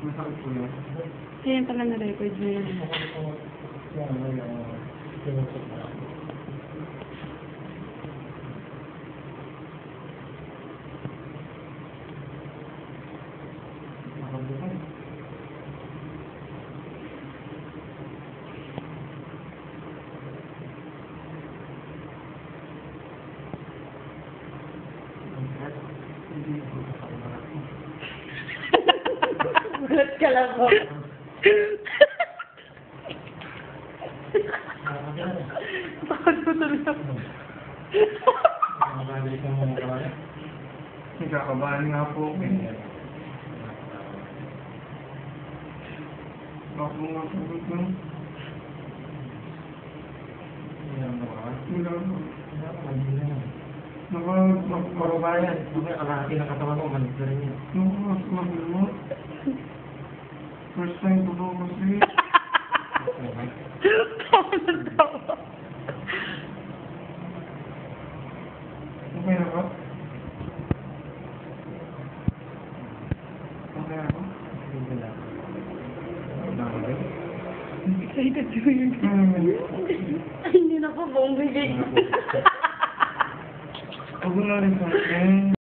Masakit po yun. Kaya pala na-record mo yan. Gulat ka lang po. Bakit mo tuloy ako? Nagkakabahan nga po. Bakit mo nga po ito? Wala po. Nakabayan. Kalahati ng katawan mo, manig na rin yun. Naku, first time ko po kasi. Tawa. Okay na ba? Okay na ba? Excited ko yun. Ay, hindi na ako buong bigay. Huwag mo na rin sa akin.